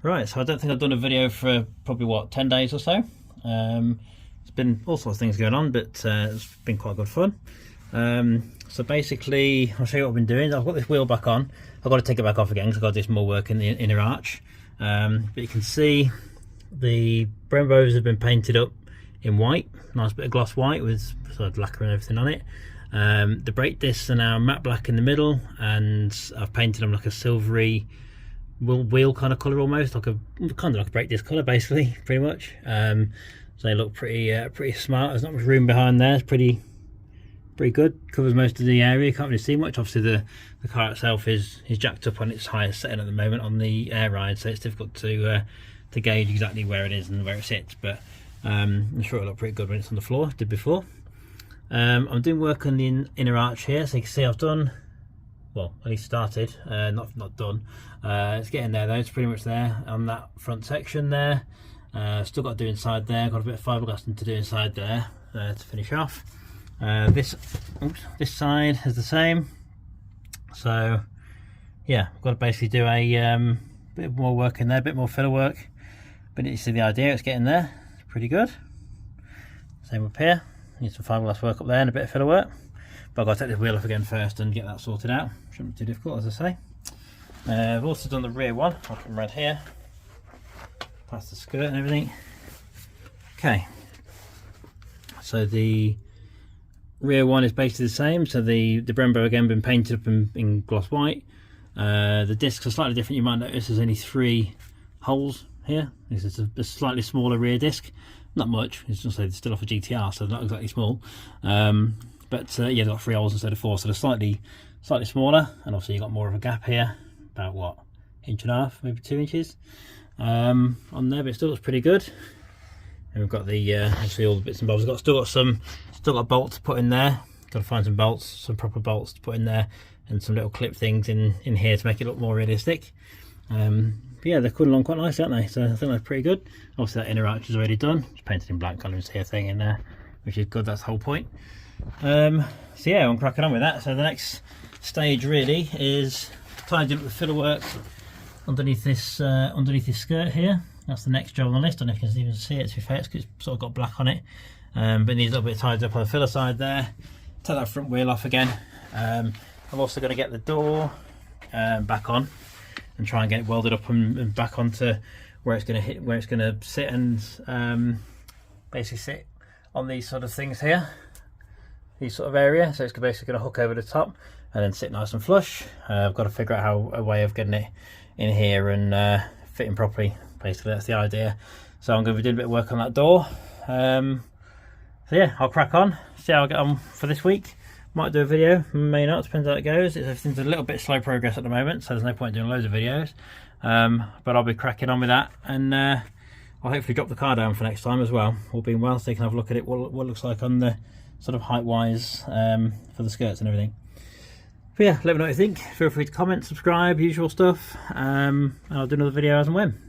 Right, so I don't think I've done a video for probably, what, 10 days or so. It's been all sorts of things going on, but it's been quite good fun. So basically, I'll show you what I've been doing. I've got this wheel back on. I've got to take it back off again because I've got to do some more work in the inner arch. But you can see the Brembos have been painted up in white, nice bit of gloss white with sort of lacquer and everything on it. The brake discs are now matte black in the middle, and I've painted them like a silvery wheel kind of colour, almost like a kind of like a brake disc colour, basically, pretty much. So they look pretty smart. There's not much room behind there. It's pretty good. Covers most of the area. Can't really see much. Obviously the car itself is jacked up on its highest setting at the moment on the air ride, so it's difficult to gauge exactly where it is and where it sits, but I'm sure it'll look pretty good when it's on the floor. Did before. I'm doing work on the inner arch here, so you can see I've done, well, at least started, not done. It's getting there though. It's pretty much there on that front section there. Still got to do inside there. Got a bit of fiberglass to do inside there to finish off. This side is the same. So yeah, I've got to basically do a bit more work in there, a bit more filler work. But you see the idea. It's getting there. It's pretty good. Same up here. Need some fiberglass work up there and a bit of filler work. But I've got to take this wheel off again first and get that sorted out. Shouldn't be too difficult, as I say. I've also done the rear one. I'll come around here, past the skirt and everything. Okay. So the rear one is basically the same. So the Brembo again been painted up in gloss white. The discs are slightly different. You might notice there's only 3 holes here. This is a slightly smaller rear disc. Not much. It's just it's still off a GTR, so not exactly small. But yeah, they've got 3 holes instead of 4, so they're slightly smaller. And obviously you've got more of a gap here, about what, 1.5 inches, maybe 2 inches on there. But it still looks pretty good. And we've got the actually all the bits and bobs. We've still got bolts to put in there. Got to find some bolts, some proper bolts to put in there, and some little clip things in here to make it look more realistic. But yeah, they're coming along quite nice, aren't they? So I think they're pretty good. Obviously that inner arch is already done. It's painted in black colours here thing in there, which is good. That's the whole point. So yeah, I'm cracking on with that. So the next stage really is tidying up the filler work underneath this skirt here. That's the next job on the list. I don't know if you can even see it, to be fair, it's sort of got black on it. But it needs a little bit tidied up on the filler side there. Take that front wheel off again. I'm also going to get the door back on and try and get it welded up and back onto where it's going to hit, where it's going to sit, and basically sit on these sort of things here, these sort of area. So it's basically going to hook over the top and then sit nice and flush. I've got to figure out a way of getting it in here and fitting properly. Basically that's the idea. So I'm going to be doing a bit of work on that door. So yeah, I'll crack on, see how I get on for this week. Might do a video, may not, depends how it goes. Everything's a little bit slow progress at the moment, so there's no point doing loads of videos. But I'll be cracking on with that, and I'll hopefully drop the car down for next time as well, all being well, so you can have a look at it, what it looks like on the sort of height wise for the skirts and everything. But yeah, let me know what you think. Feel free to comment, subscribe, usual stuff, and I'll do another video as and when.